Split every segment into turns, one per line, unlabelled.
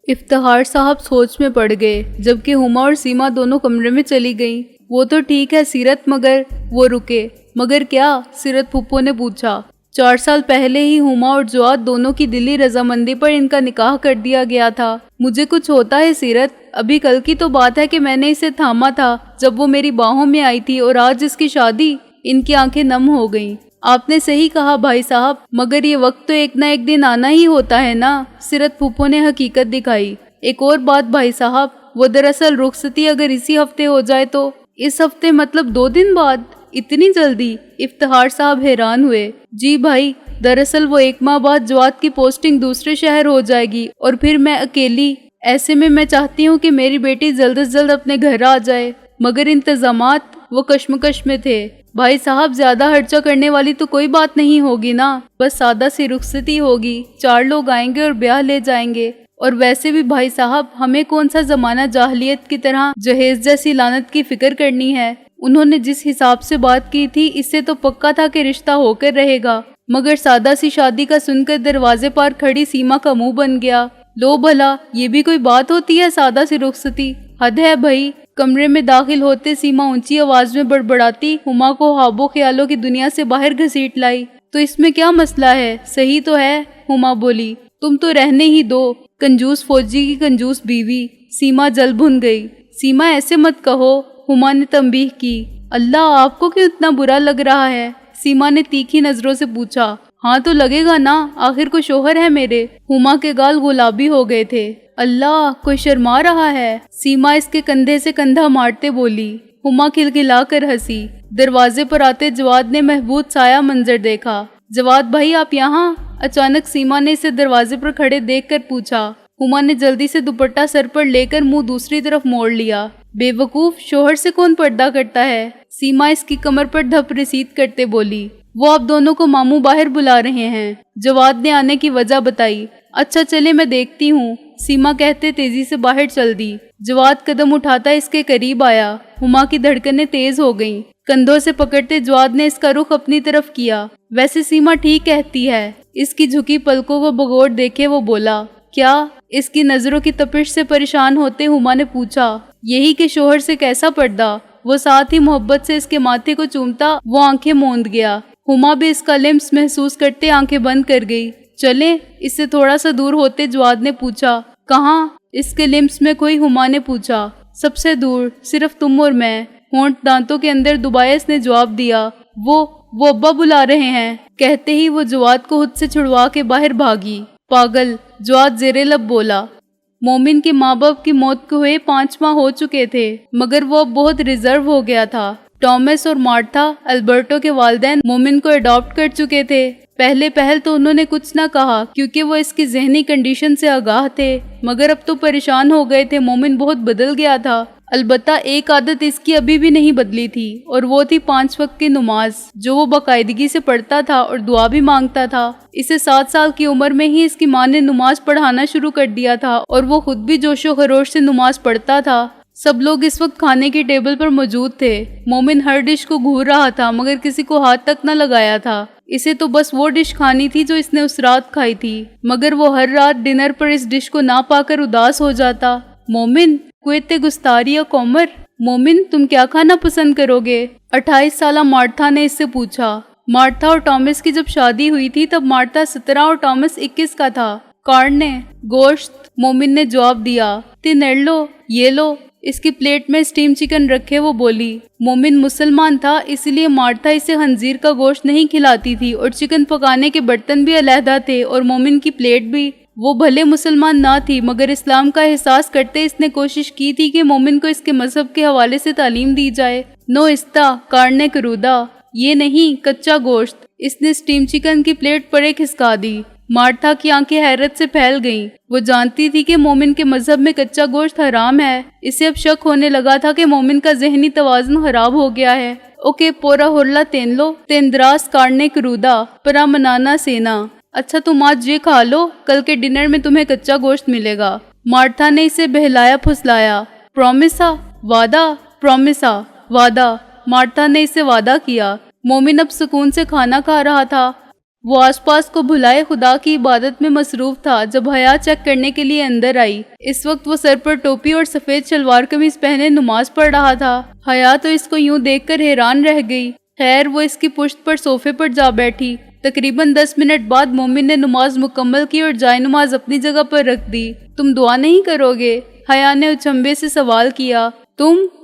افتخار صاحب سوچ میں پڑ گئے جبکہ ہما اور سیما دونوں کمرے میں چلی گئیں۔ وہ تو ٹھیک ہے سیرت، مگر وہ رکے۔ مگر کیا؟ سیرت پھپھو نے پوچھا۔ 4 سال پہلے ہی ہما اور جواد دونوں کی دلی رضامندی پر ان کا نکاح کر دیا گیا تھا۔ مجھے کچھ ہوتا ہے سیرت، ابھی کل کی تو بات ہے کہ میں نے اسے تھاما تھا جب وہ میری باہوں میں آئی تھی، اور آج اس کی شادی۔ ان کی آنکھیں نم ہو گئیں۔ آپ نے صحیح کہا بھائی صاحب، مگر یہ وقت تو ایک نہ ایک دن آنا ہی ہوتا ہے نا۔ سیرت پھپھو نے حقیقت دکھائی۔ ایک اور بات بھائی صاحب، وہ دراصل رخصتی اگر اسی ہفتے ہو جائے تو؟ اس ہفتے مطلب 2 دن بعد؟ اتنی جلدی؟ افتخار صاحب حیران ہوئے۔ جی بھائی، دراصل وہ 1 ماہ بعد جواد کی پوسٹنگ دوسرے شہر ہو جائے گی، اور پھر میں اکیلی۔ ایسے میں چاہتی ہوں کہ میری بیٹی جلد از جلد اپنے گھر آ جائے، مگر انتظامات۔ وہ کشمکش میں تھے۔ بھائی صاحب، زیادہ خرچہ کرنے والی تو کوئی بات نہیں ہوگی نا، بس سادہ سی رخصتی ہوگی، 4 لوگ آئیں گے اور بیاہ لے جائیں گے۔ اور ویسے بھی بھائی صاحب، ہمیں کون سا زمانہ جاہلیت کی طرح جہیز جیسی لعنت کی فکر کرنی ہے۔ انہوں نے جس حساب سے بات کی تھی، اس سے تو پکا تھا کہ رشتہ ہو کر رہے گا، مگر سادہ سی شادی کا سن کر دروازے پر کھڑی سیما کا منہ بن گیا۔ لو بھلا، یہ بھی کوئی بات ہوتی ہے سادہ سی رخصتی؟ حد ہے بھائی۔ کمرے میں داخل ہوتے سیما اونچی آواز میں بڑبڑاتی ہما کو خوابوں خیالوں کی دنیا سے باہر گھسیٹ لائی۔ تو اس میں کیا مسئلہ ہے؟ صحیح تو ہے، ہما بولی۔ تم تو رہنے ہی دو، کنجوس فوجی کی کنجوس بیوی۔ سیما جل بھن گئی۔ سیما ایسے مت کہو، ہما نے تنبیہ کی۔ اللہ، آپ کو کیوں اتنا برا لگ رہا ہے؟ سیما نے تیکھی نظروں سے پوچھا۔ ہاں تو لگے گا نا، آخر کو شوہر ہے میرے۔ ہما کے گال گلابی ہو گئے تھے۔ اللہ، کوئی شرما رہا ہے؟ سیما اس کے کندھے سے کندھا مارتے بولی۔ ہما کھلکھلا کر ہنسی۔ دروازے پر آتے جواد نے محبوب سایہ منظر دیکھا۔ جواد بھائی، آپ یہاں؟ اچانک سیما نے اسے دروازے پر کھڑے دیکھ کر پوچھا۔ ہما نے جلدی سے دوپٹہ سر پر لے کر منہ دوسری طرف موڑ لیا۔ بے وقوف، شوہر سے کون پردہ کرتا ہے؟ سیما اس کی کمر پر دھپ رسید کرتے بولی۔ وہ آپ دونوں کو ماموں باہر بلا رہے ہیں۔ جواد نے آنے کی وجہ بتائی۔ اچھا چلے، میں دیکھتی ہوں، سیما کہتے تیزی سے باہر چل دی۔ جواد قدم اٹھاتا اس کے قریب آیا۔ ہما کی دھڑکنیں تیز ہو گئیں۔ کندھوں سے پکڑتے جواد نے اس کا رخ اپنی طرف کیا۔ ویسے سیما ٹھیک کہتی ہے۔ اس کی جھکی پلکوں کو بغور دیکھے وہ بولا۔ کیا؟ اس کی نظروں کی تپش سے پریشان ہوتے ہما نے پوچھا۔ یہی کہ شوہر سے کیسا پردہ؟ وہ ساتھ ہی محبت سے اس کے ماتھے کو چومتا وہ آنکھیں موند گیا۔ ہما بھی اس کا لمس محسوس کرتے آنکھیں بند کر گئی۔ چلیں؟ اس سے تھوڑا سا دور ہوتے جواد نے پوچھا۔ کہاں؟ اس کے لمس میں کوئی ہما نے پوچھا۔ سب سے دور، صرف تم اور میں۔ ہونٹ دانتوں کے اندر دبائے اس نے جواب دیا۔ وہ ابا بلا رہے ہیں۔ کہتے ہی وہ جواد کو خود سے چھڑوا کے باہر بھاگی۔ پاگل، جواد زیر لب بولا۔ مومن کے ماں باپ کی موت کو ہوئے 5 ماہ ہو چکے تھے، مگر وہ اب بہت ریزرو ہو گیا تھا۔ ٹامس اور مارتھا، البرٹو کے والدین، مومن کو اڈاپٹ کر چکے تھے۔ پہل تو انہوں نے کچھ نہ کہا کیونکہ وہ اس کی ذہنی کنڈیشن سے آگاہ تھے، مگر اب تو پریشان ہو گئے تھے۔ مومن بہت بدل گیا تھا، البتہ ایک عادت اس کی ابھی بھی نہیں بدلی تھی، اور وہ تھی 5 وقت کی نماز، جو وہ باقاعدگی سے پڑھتا تھا اور دعا بھی مانگتا تھا۔ اسے 7 سال کی عمر میں ہی اس کی ماں نے نماز پڑھانا شروع کر دیا تھا، اور وہ خود بھی جوش و خروش سے نماز پڑھتا تھا۔ سب لوگ اس وقت کھانے کی ٹیبل پر موجود تھے۔ مومن ہر ڈش کو گھور رہا تھا، مگر کسی کو ہاتھ تک نہ لگایا تھا۔ اسے تو بس وہ ڈش کھانی تھی جو اس نے اس رات کھائی تھی، مگر وہ ہر رات ڈنر پر اس ڈش کو نہ پا کر اداس ہو جاتا۔ مومن، کوئتے گستاری یا کومر، مومن تم کیا کھانا پسند کرو گے؟ 28 سالہ مارتھا نے اس سے پوچھا۔ مارتھا اور ٹامس کی جب شادی ہوئی تھی تب مارتھا 17 اور ٹامس 21 کا تھا۔ کارنے، گوشت، مومن نے جواب دیا۔ تینرلو، یہ لو۔ اس کی پلیٹ میں اسٹیم چکن رکھے وہ بولی۔ مومن مسلمان تھا، اس لیے مارتھا اسے خنزیر کا گوشت نہیں کھلاتی تھی، اور چکن پکانے کے برتن بھی علیحدہ تھے اور مومن کی پلیٹ بھی۔ وہ بھلے مسلمان نہ تھی، مگر اسلام کا احساس کرتے اس نے کوشش کی تھی کہ مومن کو اس کے مذہب کے حوالے سے تعلیم دی جائے۔ نو استا، کارنے کرودا، یہ نہیں، کچا گوشت۔ اس نے اسٹیم چکن کی پلیٹ پر ایک کھسکا دی۔ مارتھا کی آنکھیں حیرت سے پھیل گئیں۔ وہ جانتی تھی کہ مومن کے مذہب میں کچا گوشت حرام ہے۔ اسے اب شک ہونے لگا تھا کہ مومن کا ذہنی توازن خراب ہو گیا ہے۔ اوکے، پورا ہرلا تین لو، تیندراس کارنے کرودا، پرا منانا سینا۔ اچھا تم آج یہ کھا لو، کل کے ڈنر میں تمہیں کچا گوشت ملے گا۔ مارتھا نے اسے بہلایا پھسلایا۔ پرومسا، وعدہ، پرومسا، وعدہ۔ مارتھا نے اسے وعدہ کیا۔ مومن اب سکون سے کھانا کھا رہا تھا۔ وہ آس پاس کو بھلائے خدا کی عبادت میں مصروف تھا جب حیا چیک کرنے کے لیے اندر آئی۔ اس وقت وہ سر پر ٹوپی اور سفید شلوار قمیض پہنے نماز پڑھ رہا تھا۔ حیا تو اس کو یوں دیکھ کر حیران رہ گئی۔ خیر وہ اس کی پشت پر صوفے پر جا بیٹھی۔ تقریباً 10 منٹ بعد مومن نے نماز مکمل کی اور جائے نماز اپنی جگہ پر رکھ دی۔ تم دعا نہیں کرو گے؟ حیا نے اچنبے سے سوال کیا۔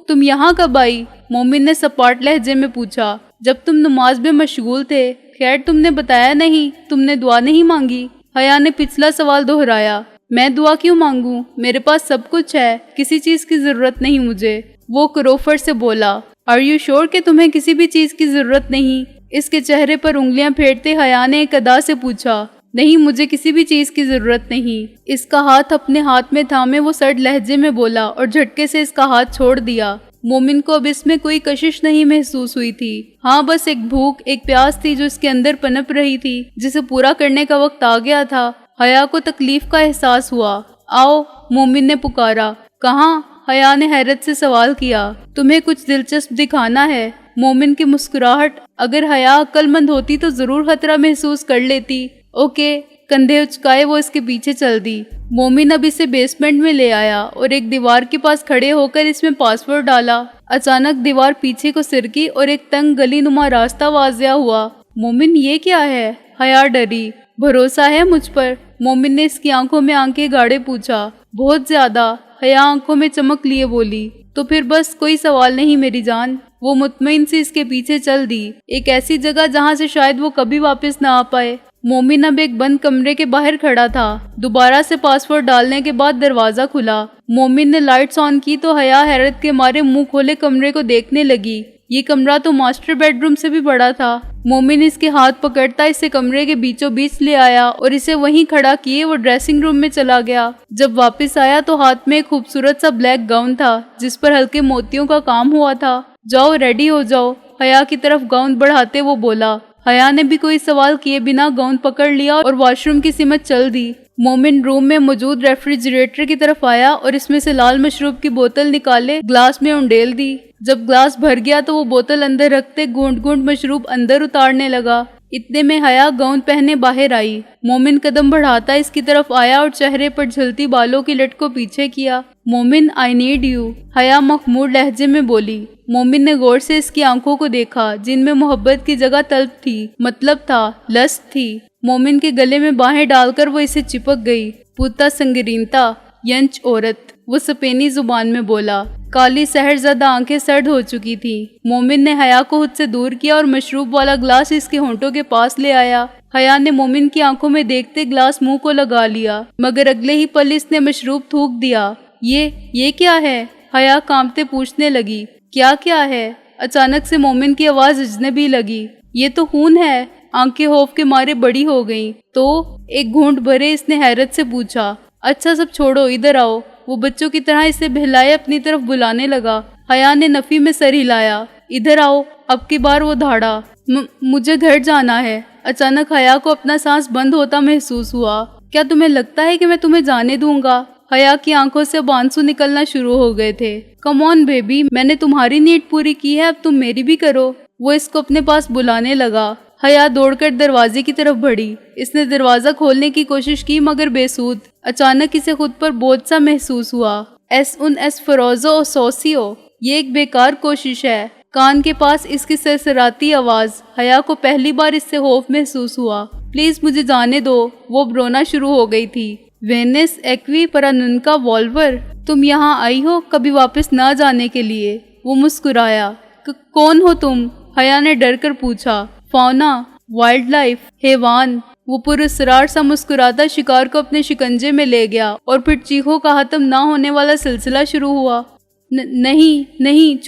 تم یہاں کب آئی؟ مومن نے سپاٹ لہجے میں پوچھا۔ جب تم نماز میں مشغول تھے۔ خیر تم نے بتایا نہیں، تم نے دعا نہیں مانگی؟ حیا نے پچھلا سوال دہرایا۔ میں دعا کیوں مانگوں؟ میرے پاس سب کچھ ہے، کسی چیز کی ضرورت نہیں مجھے، وہ کروفر سے بولا۔ آر یو شور کہ تمہیں کسی بھی چیز کی ضرورت نہیں؟ اس کے چہرے پر انگلیاں پھیرتے حیا نے ایک ادا سے پوچھا۔ نہیں مجھے کسی بھی چیز کی ضرورت نہیں، اس کا ہاتھ اپنے ہاتھ میں تھامے وہ سرد لہجے میں بولا اور جھٹکے سے اس کا ہاتھ چھوڑ دیا۔ مومن کو اب اس میں کوئی کشش نہیں محسوس ہوئی تھی، ہاں بس ایک بھوک، ایک پیاس تھی جو اس کے اندر پنپ رہی تھی، جسے پورا کرنے کا وقت آ گیا تھا۔ حیا کو تکلیف کا احساس ہوا۔ آؤ، مومن نے پکارا۔ کہاں؟ حیا نے حیرت سے سوال کیا۔ تمہیں کچھ دلچسپ دکھانا ہے؟ مومن کی مسکراہٹ۔ اگر حیا عقل مند ہوتی تو ضرور خطرہ محسوس کر لیتی۔ اوکے، کندھے اچکائے وہ اس کے پیچھے چل دی۔ مومن اب اسے بیسمنٹ میں لے آیا اور ایک دیوار کے پاس کھڑے ہو کر اس میں پاسورڈ ڈالا۔ اچانک دیوار پیچھے کو سرکی اور ایک تنگ گلی نما راستہ واضح ہوا۔ مومن یہ کیا ہے؟ حیا ڈری۔ بھروسہ ہے مجھ پر؟ مومن نے اس کی آنکھوں میں آنکھیں گاڑے پوچھا۔ بہت زیادہ، حیا آنکھوں میں چمک لیے بولی۔ تو پھر بس کوئی سوال نہیں میری جان۔ وہ مطمئن سے اس کے پیچھے چل دی، ایک ایسی جگہ جہاں سے شاید وہ کبھی واپس نہ آ پائے۔ مومن اب ایک بند کمرے کے باہر کھڑا تھا۔ دوبارہ سے پاسورڈ ڈالنے کے بعد دروازہ کھلا۔ مومن نے لائٹس آن کی تو حیا حیرت کے مارے منہ کھولے کمرے کو دیکھنے لگی۔ یہ کمرہ تو ماسٹر بیڈ روم سے بھی بڑا تھا۔ مومن اس کے ہاتھ پکڑتا اسے کمرے کے بیچوں بیچ لے آیا اور اسے وہیں کھڑا کیے وہ ڈریسنگ روم میں چلا گیا۔ جب واپس آیا تو ہاتھ میں ایک خوبصورت سا بلیک گاؤن تھا جس پر ہلکے موتیوں کا کام ہوا تھا۔ جاؤ ریڈی ہو جاؤ، حیا کی طرف گاؤن بڑھاتے وہ بولا۔ حیا نے بھی کوئی سوال کیے بنا گاؤن پکڑ لیا اور واش روم کی سمت چل دی۔ مومن روم میں موجود ریفریجریٹر کی طرف آیا اور اس میں سے لال مشروب کی بوتل نکالے گلاس میں انڈیل دی۔ جب گلاس بھر گیا تو وہ بوتل اندر رکھتے گونٹ گونٹ مشروب اندر اتارنے لگا۔ اتنے میں حیا گاؤن پہنے باہر آئی۔ مومن قدم بڑھاتا اس کی طرف آیا اور چہرے پر جھلتی بالوں کی لٹ کو پیچھے کیا۔ مومن آئی نیڈ یو، حیا مخمور لہجے میں بولی۔ مومن نے غور سے اس کی آنکھوں کو دیکھا جن میں محبت کی جگہ طلب تھی، مطلب تھا، لسٹ تھی۔ مومن کے گلے میں باہیں ڈال کر وہ اسے چپک گئی۔ پوتا سنگرینتا، ینچ عورت، وہ سپینی زبان میں بولا۔ کالی سحر زدہ آنکھیں سرد ہو چکی تھی۔ مومن نے حیا کو خود سے دور کیا اور مشروب والا گلاس اس کے ہونٹوں کے پاس لے آیا۔ حیا نے مومن کی آنکھوں میں دیکھتے گلاس منہ کو لگا لیا، مگر اگلے ہی پل اس نے مشروب تھوک دیا۔ یہ کیا ہے؟ حیا کانپتے پوچھنے لگی۔ کیا ہے؟ اچانک سے مومن کی آواز اجنبی لگی۔ یہ تو خون ہے۔ آنکھیں خوف کے مارے بڑی ہو گئیں۔ تو ایک گھونٹ بھرے اس نے حیرت سے پوچھا۔ اچھا سب چھوڑو، ادھر آؤ۔ وہ بچوں کی طرح اسے بہلائے اپنی طرف بلانے لگا۔ حیا نے نفی میں سر ہلایا۔ ادھر آؤ۔ اب کی بار وہ دھاڑا۔ مجھے گھر جانا ہے۔ اچانک حیا کو اپنا سانس بند ہوتا محسوس ہوا۔ کیا تمہیں لگتا ہے کہ میں تمہیں جانے دوں گا؟ حیا کی آنکھوں سے اب آنسو نکلنا شروع ہو گئے تھے۔ کم آن بیبی، میں نے تمہاری نیڈ پوری کی ہے، اب تم میری بھی کرو۔ وہ اس کو اپنے پاس بلانے لگا۔ حیا دوڑ کر دروازے کی طرف بڑھی۔ اس نے دروازہ کھولنے کی کوشش کی مگر بے سود۔ اچانک اسے خود پر بوجھ سا محسوس ہوا۔ ایس فروزو سوسیو، یہ ایک بیکار کوشش ہے۔ کان کے پاس اس کی سرسراتی آواز۔ حیا کو پہلی بار اس سے خوف محسوس ہوا۔ پلیز مجھے جانے دو۔ وہ رونا شروع ہو گئی تھی۔ وینس ایکوی پراننکا والور، تم یہاں آئی ہو کبھی واپس نہ جانے کے لیے؟ وہ مسکرایا۔ کون ہو تم؟ حیا نے ڈر کر پوچھا۔ فاؤنا، وائلڈ لائف، حیوان۔ وہ پراسرار سا مسکراتا شکار کو اپنے شکنجے میں لے گیا اور پھر چیخوں کا ختم نہ ہونے والا سلسلہ شروع ہوا۔ نہیں،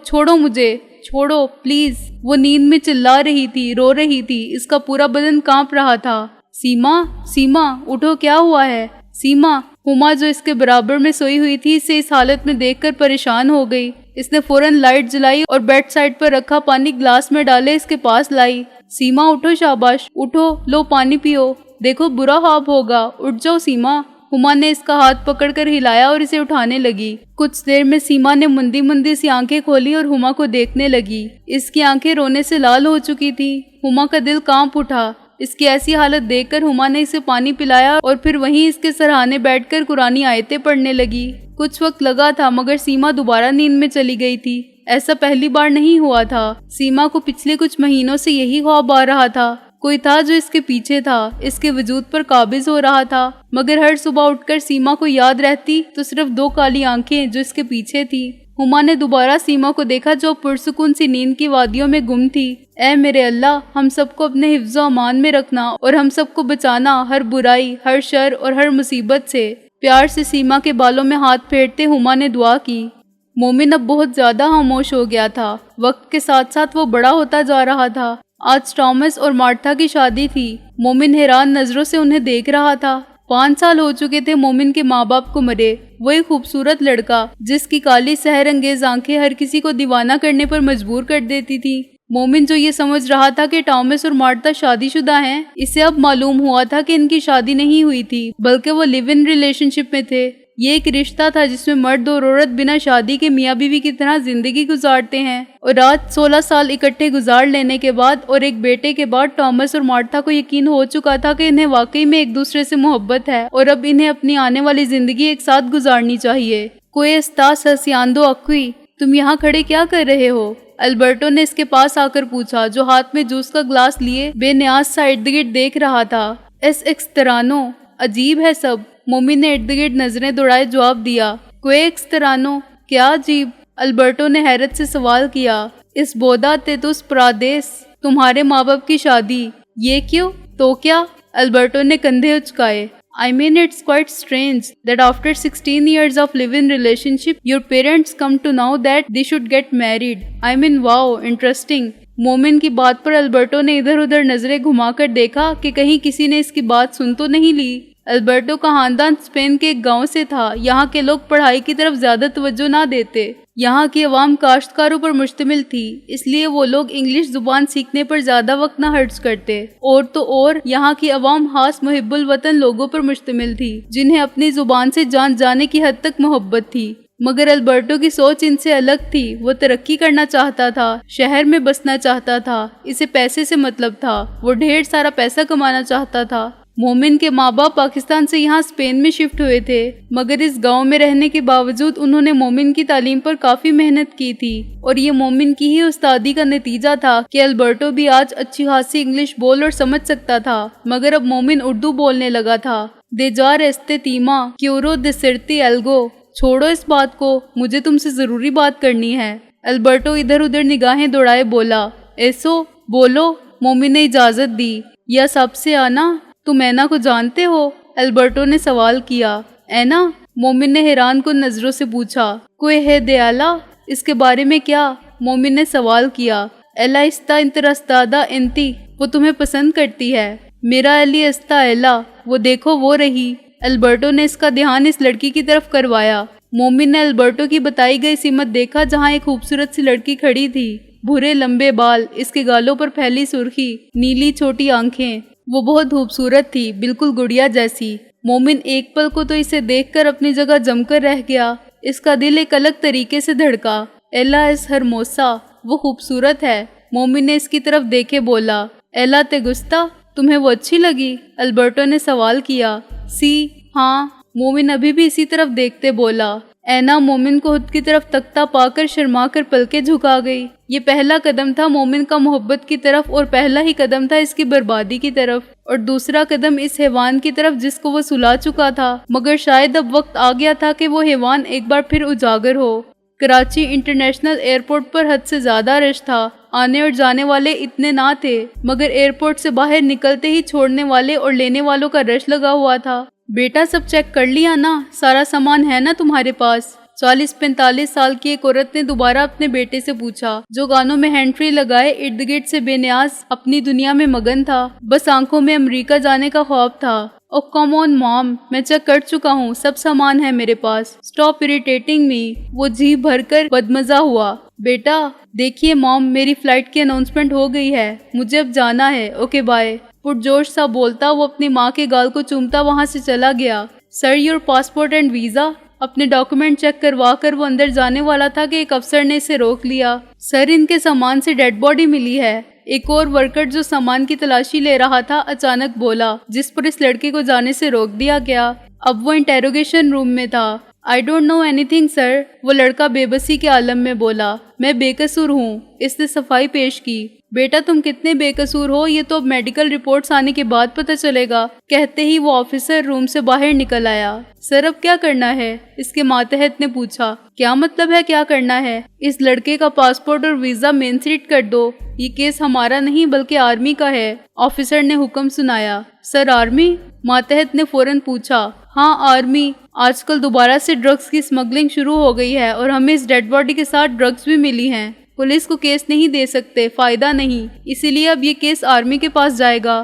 چھوڑو مجھے، چھوڑو پلیز۔ وہ نیند میں چلا رہی تھی، رو رہی تھی، اس کا پورا بدن کانپ رہا تھا۔ سیما، اٹھو، کیا ہوا ہے؟ سیما، ہما جو اس کے برابر میں سوئی ہوئی تھی اسے اس حالت میں دیکھ کر پریشان ہو گئی۔ اس نے فوراً لائٹ جلائی اور بیڈ سائڈ پر رکھا پانی گلاس میں ڈالے اس کے پاس لائی۔ سیما اٹھو، شاباش، اٹھو، لو پانی پیو، دیکھو برا خواب ہوگا، اٹھ جاؤ سیما۔ ہما نے اس کا ہاتھ پکڑ کر ہلایا اور اسے اٹھانے لگی۔ کچھ دیر میں سیما نے مندی سی آنکھیں کھولی اور ہما کو دیکھنے لگی۔ اس کی آنکھیں رونے سے لال ہو چکی تھی۔ ہما کا دل کانپ اٹھا۔ اس کی ایسی حالت دیکھ کر ہما نے اسے پانی پلایا اور پھر وہیں اس کے سرہانے بیٹھ کر قرآنی آیتیں پڑھنے لگی۔ کچھ وقت لگا تھا مگر سیما دوبارہ نیند میں چلی گئی تھی۔ ایسا پہلی بار نہیں ہوا تھا۔ سیما کو پچھلے کچھ مہینوں سے یہی خواب آ رہا تھا۔ کوئی تھا جو اس کے پیچھے تھا، اس کے وجود پر قابض ہو رہا تھا، مگر ہر صبح اٹھ کر سیما کو یاد رہتی تو صرف 2 کالی آنکھیں جو اس کے پیچھے تھی۔ ہما نے دوبارہ سیما کو دیکھا جو پرسکون سی نیند کی وادیوں میں گم تھی۔ اے میرے اللہ، ہم سب کو اپنے حفظ و امان میں رکھنا اور ہم سب کو بچانا ہر برائی، ہر شر اور ہر مصیبت سے۔ پیار سے سیما کے بالوں میں ہاتھ پھیرتے ہما نے دعا کی۔ مومن اب بہت زیادہ خاموش ہو گیا تھا۔ وقت کے ساتھ ساتھ وہ بڑا ہوتا جا رہا تھا۔ آج ٹامس اور مارتھا کی شادی تھی۔ مومن حیران نظروں سے انہیں دیکھ رہا تھا۔ 5 سال ہو چکے تھے مومن کے ماں باپ کو مرے۔ وہ ایک خوبصورت لڑکا جس کی کالی سحر انگیز آنکھیں ہر کسی کو دیوانہ کرنے پر مجبور کر دیتی تھی۔ مومن جو یہ سمجھ رہا تھا کہ ٹامس اور مارتھا شادی شدہ ہیں، اسے اب معلوم ہوا تھا کہ ان کی شادی نہیں ہوئی تھی بلکہ وہ لیو ان ریلیشن شپ میں تھے۔ یہ ایک رشتہ تھا جس میں مرد اور عورت بنا شادی کے میاں بیوی کی طرح زندگی گزارتے ہیں، اور آج 16 سال اکٹھے گزار لینے کے بعد اور ایک بیٹے کے بعد ٹامس اور مارتھا کو یقین ہو چکا تھا کہ انہیں واقعی میں ایک دوسرے سے محبت ہے اور اب انہیں اپنی آنے والی زندگی ایک ساتھ گزارنی چاہیے۔ کوئی استاس ہسیاندو اکوی، تم یہاں کھڑے کیا کر رہے ہو؟ البرٹو نے اس کے پاس آ کر پوچھا، جو ہاتھ میں جوس کا گلاس لیے بے نیاز سا ارد گرد دیکھ رہا تھا۔ ایکسترانو، عجیب ہے سب، مومن نے ارد گرد نظریں دوڑائے جواب دیا۔ کوئی ایکسترانو، کیا عجیب؟ البرٹو نے حیرت سے سوال کیا۔ اس بودا تیتوس پرادیس، تمہارے ماں باپ کی شادی، یہ کیوں؟ تو کیا؟ البرٹو نے کندھے اچکائے۔ I mean, it's quite strange that after 16 years of live-in relationship, your parents come to know that they should get married. I mean, wow, interesting. مومن کی بات پر البرٹو نے ادھر ادھر نظریں گھما کر دیکھا کہ کہیں کسی نے اس کی بات سن تو نہیں لی۔ البرٹو کا خاندان اسپین کے ایک گاؤں سے تھا۔ یہاں کے لوگ پڑھائی کی طرف زیادہ توجہ نہ دیتے۔ یہاں کی عوام کاشتکاروں پر مشتمل تھی، اس لیے وہ لوگ انگلش زبان سیکھنے پر زیادہ وقت نہ خرچ کرتے۔ اور یہاں کی عوام خاص محب الوطن لوگوں پر مشتمل تھی جنہیں اپنی زبان سے جان جانے کی حد تک محبت تھی۔ مگر البرٹو کی سوچ ان سے الگ تھی۔ وہ ترقی کرنا چاہتا تھا، شہر میں بسنا چاہتا تھا، اسے پیسے سے مطلب تھا، وہ ڈھیر سارا پیسہ کمانا چاہتا تھا۔ مومن کے ماں باپ پاکستان سے یہاں اسپین میں شفٹ ہوئے تھے، مگر اس گاؤں میں رہنے کے باوجود انہوں نے مومن کی تعلیم پر کافی محنت کی تھی، اور یہ مومن کی ہی استادی کا نتیجہ تھا کہ البرٹو بھی آج اچھی خاصی انگلش بول اور سمجھ سکتا تھا۔ مگر اب مومن اردو بولنے لگا تھا۔ دے جار استے تیما کیورو دے سرتی الگو، چھوڑو اس بات کو، مجھے تم سے ضروری بات کرنی ہے۔ البرٹو ادھر ادھر نگاہیں دوڑائے بولا۔ ایسو، بولو، مومن نے اجازت دی۔ یا سب سے آنا، تم اینا کو جانتے ہو؟ البرٹو نے سوال کیا۔ اینا؟ مومن نے حیران کن نظروں سے پوچھا۔ کوئی ہے دیالا؟ اس کے بارے میں کیا؟ مومن نے سوال کیا۔ ایلا استا انترستادا انتی، وہ تمہیں پسند کرتی ہے۔ میرا ایلی استا ایلا، وہ دیکھو وہ رہی۔ البرٹو نے اس کا دھیان اس لڑکی کی طرف کروایا۔ مومن نے البرٹو کی بتائی گئی سمت دیکھا جہاں ایک خوبصورت سی لڑکی کھڑی تھی۔ بھورے لمبے بال، اس کے گالوں پر پھیلی سرخی، نیلی چھوٹی آنکھیں، وہ بہت خوبصورت تھی، بالکل گڑیا جیسی۔ مومن ایک پل کو تو اسے دیکھ کر اپنی جگہ جم کر رہ گیا۔ اس کا دل ایک الگ طریقے سے دھڑکا۔ ایلا اس ہرموسا، وہ خوبصورت ہے۔ مومن نے اس کی طرف دیکھے بولا۔ ایلا تے گستا، تمہیں وہ اچھی لگی؟ البرٹو نے سوال کیا۔ سی، ہاں، مومن ابھی بھی اسی طرف دیکھتے بولا۔ اینا مومن کو خود کی طرف تکتا پا کر شرما کر پلکیں جھکا گئی۔ یہ پہلا قدم تھا مومن کا محبت کی طرف، اور پہلا ہی قدم تھا اس کی بربادی کی طرف، اور دوسرا قدم اس حیوان کی طرف جس کو وہ سلا چکا تھا۔ مگر شاید اب وقت آ گیا تھا کہ وہ حیوان ایک بار پھر اجاگر ہو۔ کراچی انٹرنیشنل ایئرپورٹ پر حد سے زیادہ رش تھا۔ آنے اور جانے والے اتنے نہ تھے، مگر ایئرپورٹ سے باہر نکلتے ہی چھوڑنے والے اور لینے والوں کا رش لگا ہوا تھا۔ بیٹا سب چیک کر لیا نا؟ سارا سامان ہے نا تمہارے پاس؟ 40-45 سال کی ایک عورت نے دوبارہ اپنے بیٹے سے پوچھا، جو گانوں میں ہینڈ فری لگائے ارد گرد سے بے نیاز اپنی دنیا میں مگن تھا۔ بس آنکھوں میں امریکہ جانے کا خواب تھا۔ او کم آن مام، میں چیک کر چکا ہوں، سب سامان ہے میرے پاس۔ اسٹاپ اریٹیٹنگ می، وہ جی بھر کر بدمزہ ہوا۔ بیٹا دیکھیے مام، میری فلائٹ کی اناؤنسمنٹ ہو گئی ہے، مجھے اب جانا ہے، اوکے بائے۔ پرجوش سا بولتا وہ اپنی ماں کے گال کو چومتا وہاں سے چلا گیا۔ سر، یور پاسپورٹ اینڈ ویزا؟ اپنے ڈاکومنٹ چیک کروا کر وہ اندر جانے والا تھا کہ ایک افسر نے اسے روک لیا۔ سر، ان کے سامان سے ڈیڈ باڈی ملی ہے۔ ایک اور ورکر جو سامان کی تلاشی لے رہا تھا اچانک بولا، جس پر اس لڑکے کو جانے سے روک دیا گیا۔ اب وہ انٹیروگیشن روم میں تھا۔ I don't know anything sir، وہ لڑکا بے بسی کے عالم میں بولا۔ میں بے قصور ہوں، اس نے صفائی پیش کی۔ بیٹا تم کتنے بے قصور ہو یہ تو اب میڈیکل رپورٹس آنے کے بعد پتہ چلے گا، کہتے ہی وہ آفیسر روم سے باہر نکل آیا۔ سر اب کیا کرنا ہے؟ اس کے ماتحت نے پوچھا۔ کیا مطلب ہے کیا کرنا ہے؟ اس لڑکے کا پاسپورٹ اور ویزا مین سیٹ کر دو، یہ کیس ہمارا نہیں بلکہ آرمی کا ہے، آفیسر نے حکم سنایا۔ سر آرمی؟ ماتحت نے فوراً پوچھا۔ ہاں آرمی، آج کل دوبارہ سے ڈرگز کی اسمگلنگ شروع ہو گئی ہے اور ہمیں اس ڈیڈ باڈی کے ساتھ ڈرگز بھی ملی ہیں۔ پولیس کو کیس نہیں دے سکتے، فائدہ نہیں، اسی لیے اب یہ کیس آرمی کے پاس جائے گا۔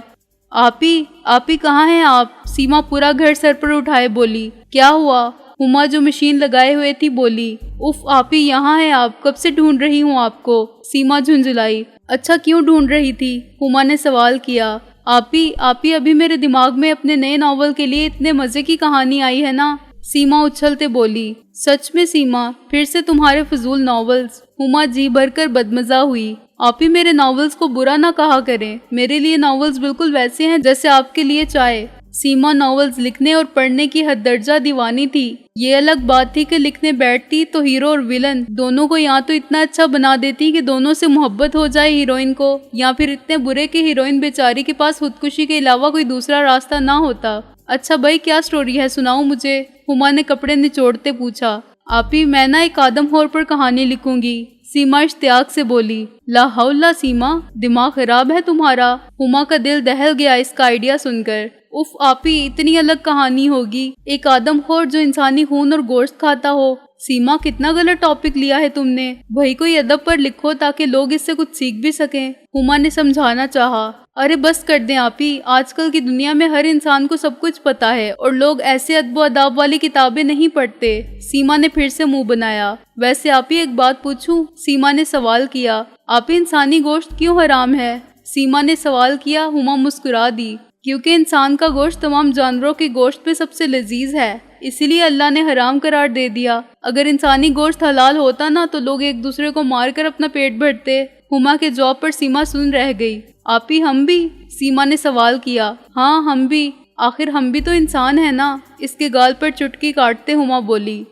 آپی کہاں ہیں آپ؟ سیما پورا گھر سر پر اٹھائے بولی۔ کیا ہوا؟ ہما جو مشین لگائے ہوئے تھی بولی۔ اف آپی یہاں ہے آپ، کب سے ڈھونڈ رہی ہوں آپ کو، سیما جھنجھلائی۔ اچھا کیوں ڈھونڈ رہی تھی؟ ہما نے سوال کیا۔ آپی ابھی میرے دماغ میں اپنے نئے ناول کے لیے اتنے مزے کی کہانی آئی ہے نا، سیما اچھلتے بولی۔ سچ میں سیما، پھر سے تمہارے فضول ناولز؟ ہما جی بھر کر بدمزہ ہوئی۔ آپی میرے ناولز کو برا نہ کہا کریں، میرے لیے ناولز بالکل ویسے ہیں جیسے آپ کے لیے چائے۔ سیما ناولز لکھنے اور پڑھنے کی حد درجہ دیوانی تھی۔ یہ الگ بات تھی کہ لکھنے بیٹھتی تو ہیرو اور ویلن دونوں کو یا تو اتنا اچھا بنا دیتی کہ دونوں سے محبت ہو جائے ہیروئن کو، یا پھر اتنے برے کہ ہیروئن بیچاری کے پاس خودکشی کے علاوہ کوئی دوسرا راستہ نہ ہوتا۔ اچھا بھائی کیا سٹوری ہے، سناؤ مجھے، ہما نے کپڑے نچوڑتے پوچھا۔ آپی میں نہ ایک آدم خور پر کہانی لکھوں گی، سیما اشتیاق سے بولی۔ لا حول سیما، دماغ خراب ہے تمہارا؟ ہما کا دل دہل گیا اس کا آئیڈیا سن کر۔ اف آپی اتنی الگ کہانی ہوگی، ایک آدم خور جو انسانی خون اور گوشت کھاتا ہو۔ سیما کتنا غلط ٹاپک لیا ہے تم نے، بھائی کوئی ادب پر لکھو تاکہ لوگ اس سے کچھ سیکھ بھی سکیں، ہما نے سمجھانا چاہا۔ ارے بس کر دیں آپی، آج کل کی دنیا میں ہر انسان کو سب کچھ پتا ہے اور لوگ ایسے ادب و اداب والی کتابیں نہیں پڑھتے، سیما نے پھر سے منہ بنایا۔ ویسے آپی ایک بات پوچھوں، سیما نے سوال کیا۔ آپی انسانی گوشت کیوں حرام ہے؟ سیما نے سوال کیا۔ ہما مسکرا دی۔ کیونکہ انسان کا گوشت تمام جانوروں کے گوشت میں سب سے لذیذ ہے، اسی لیے اللہ نے حرام قرار دے دیا۔ اگر انسانی گوشت حلال ہوتا نا تو لوگ ایک دوسرے کو مار کر اپنا پیٹ بھرتے۔ ہما کے جواب پر سیما سن رہ گئی۔ آپی ہم بھی؟ سیما نے سوال کیا۔ ہاں ہم بھی، آخر ہم بھی تو انسان ہیں نا، اس کے گال پر چٹکی کاٹتے ہما بولی۔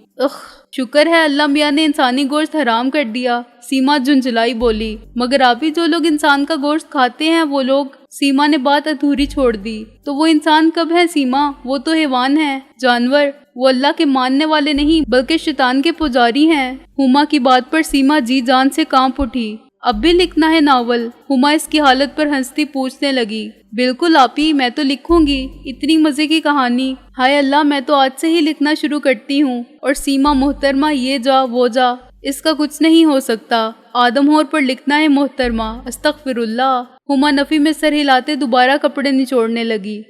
شکر ہے اللہ میاں نے انسانی گوشت حرام کر دیا، سیما جھنجھلائی بولی۔ مگر آپی جو لوگ انسان کا گوشت کھاتے ہیں وہ لوگ، سیما نے بات ادھوری چھوڑ دی۔ تو وہ انسان کب ہے سیما؟ وہ تو حیوان ہے، جانور، وہ اللہ کے ماننے والے نہیں بلکہ شیطان کے پجاری ہیں۔ ہما کی بات پر سیما جی جان سے کانپ اٹھی۔ اب بھی لکھنا ہے ناول؟ ہما اس کی حالت پر ہنستی پوچھنے لگی۔ بالکل آپی، میں تو لکھوں گی، اتنی مزے کی کہانی، ہائے اللہ میں تو آج سے ہی لکھنا شروع کرتی ہوں۔ اور سیما محترمہ یہ جا وہ جا، اس کا کچھ نہیں ہو سکتا، آدم ہور پر لکھنا ہے محترمہ، استغفر اللہ۔ ہما نفی میں سر ہلاتے دوبارہ کپڑے نچوڑنے لگی۔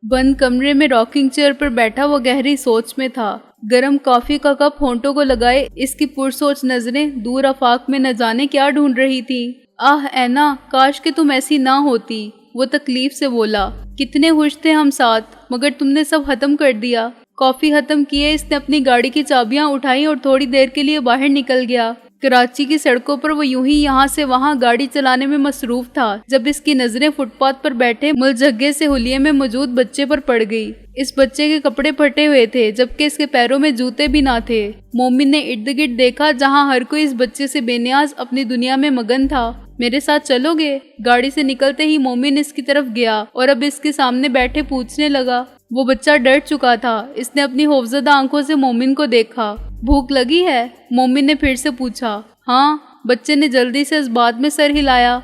بند کمرے میں راکنگ چیئر پر بیٹھا وہ گہری سوچ میں تھا۔ گرم کافی کا کپ ہونٹوں کو لگائے اس کی پرسوچ نظریں دور آفاق میں نہ جانے کیا ڈھونڈ رہی تھی۔ آہ اینا، کاش کہ تم ایسی نہ ہوتی، وہ تکلیف سے بولا۔ کتنے خوش تھے ہم ساتھ، مگر تم نے سب ختم کر دیا۔ کافی ختم کیے اس نے اپنی گاڑی کی چابیاں اٹھائی اور تھوڑی دیر کے لیے باہر نکل گیا۔ کراچی کی سڑکوں پر وہ یوں ہی یہاں سے وہاں گاڑی چلانے میں مصروف تھا جب اس کی نظریں فٹ پاتھ پر بیٹھے ملجھگے سے حلیے میں موجود بچے پر پڑ گئی۔ اس بچے کے کپڑے پھٹے ہوئے تھے جبکہ اس کے پیروں میں جوتے بھی نہ تھے۔ مومن نے ارد گرد دیکھا جہاں ہر کوئی اس بچے سے بے نیاز اپنی دنیا میں مگن تھا۔ میرے ساتھ چلو گے؟ گاڑی سے نکلتے ہی مومن اس کی طرف گیا اور اب اس کے سامنے بیٹھے پوچھنے لگا۔ وہ بچہ ڈر چکا تھا۔ اس نے اپنی خوفزدہ آنکھوں سے مومن کو دیکھا۔ بھوک لگی ہے؟ مومن نے پھر سے پوچھا۔ ہاں، بچے نے جلدی سے اس بات میں سر ہلایا۔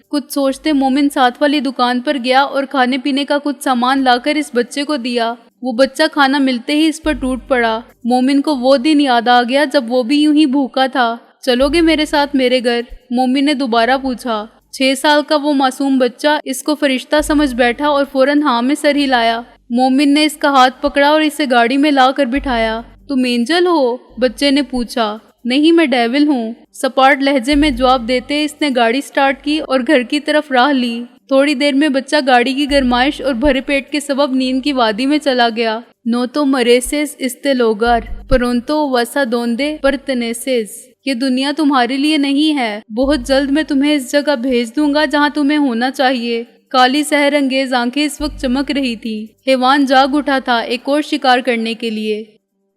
کچھ سوچتے مومن ساتھ والی دکان پر گیا اور کھانے پینے کا کچھ سامان لا کر اس بچے کو دیا۔ وہ بچہ کھانا ملتے ہی اس پر ٹوٹ پڑا۔ مومن کو وہ دن یاد آ گیا جب وہ بھی یوں ہی بھوکا تھا۔ چلو گے میرے ساتھ میرے گھر؟ مومن نے دوبارہ پوچھا۔ 6 سال کا وہ معصوم بچہ اس کو فرشتہ سمجھ بیٹھا اور فوراً ہاں میں سر ہلایا۔ مومن نے اس کا ہاتھ پکڑا اور اسے گاڑی میں لا کر بٹھایا۔ تم اینجل ہو؟ بچے نے پوچھا۔ نہیں، میں ڈیول ہوں، سپاٹ لہجے میں جواب دیتے اس نے گاڑی سٹارٹ کی اور گھر کی طرف راہ لی۔ تھوڑی دیر میں بچہ گاڑی کی گرمائش اور بھرے پیٹ کے سبب نیند کی وادی میں چلا گیا۔ نو تو مریسز استے لوگار پرونتو وسا دوندے پرتنیسز، یہ دنیا تمہارے لیے نہیں ہے. بہت جلد میں تمہیں اس جگہ بھیج دوں گا جہاں تمہیں ہونا چاہیے. کالی سحر انگیز آنکھیں اس وقت چمک رہی تھی. حیوان جاگ اٹھا تھا ایک اور شکار کرنے کے لیے.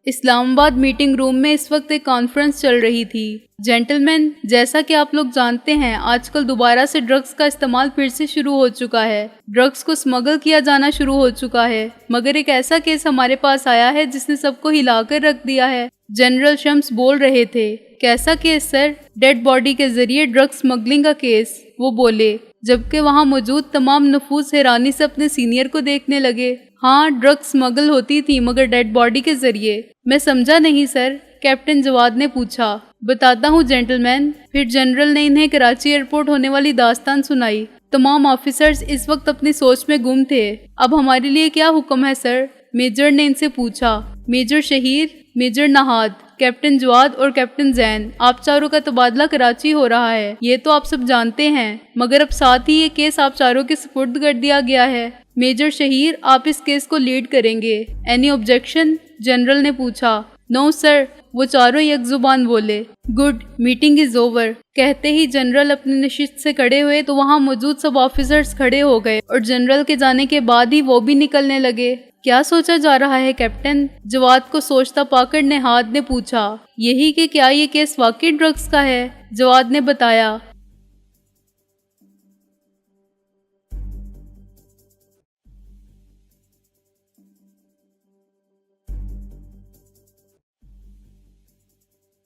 اسلام آباد میٹنگ روم میں اس وقت ایک کانفرنس چل رہی تھی. جینٹلمین، جیسا کہ آپ لوگ جانتے ہیں آج کل دوبارہ سے ڈرگز کا استعمال پھر سے شروع ہو چکا ہے. ڈرگز کو اسمگل کیا جانا شروع ہو چکا ہے. مگر ایک ایسا کیس ہمارے پاس آیا ہے جس نے سب کو ہلا کر رکھ دیا ہے. جنرل شمس بول رہے تھے. کیسا کیس سر؟ ڈیڈ باڈی کے ذریعے ڈرگ اسمگلنگ کا کیس، وہ بولے، جبکہ وہاں موجود تمام نفوس حیرانی سے اپنے سینئر کو دیکھنے لگے. ہاں، ڈرگ اسمگل ہوتی تھی مگر ڈیڈ باڈی کے ذریعے. میں سمجھا نہیں سر، کیپٹن جواد نے پوچھا. بتاتا ہوں جینٹلمین. پھر جنرل نے انہیں کراچی ایئرپورٹ ہونے والی داستان سنائی. تمام آفیسرز اس وقت اپنی سوچ میں گم تھے. اب ہمارے لیے کیا حکم ہے سر؟ میجر نے ان سے پوچھا. میجر شہیر، میجر نہاد، کیپٹن جواد اور کیپٹن زین، آپ چاروں کا تبادلہ کراچی ہو رہا ہے. یہ تو آپ سب جانتے ہیں، مگر اب ساتھ ہی یہ کیس آپ چاروں کے سپرد کر دیا گیا ہے. میجر شہیر، آپ اس کیس کو لیڈ کریں گے. Any objection? جنرل نے پوچھا. نو سر، وہ چاروں یک زبان بولے. Good, meeting is over. کہتے ہی جنرل اپنی نشست سے کھڑے ہوئے تو وہاں موجود سب آفیسرز کھڑے ہو گئے اور جنرل کے جانے کے بعد ہی وہ بھی نکلنے لگے. کیا سوچا جا رہا ہے کیپٹن؟ جواد کو سوچتا پا کر نہاد نے پوچھا. یہی کہ کیا یہ کیس واقعی ڈرگز کا ہے؟ جواد نے بتایا.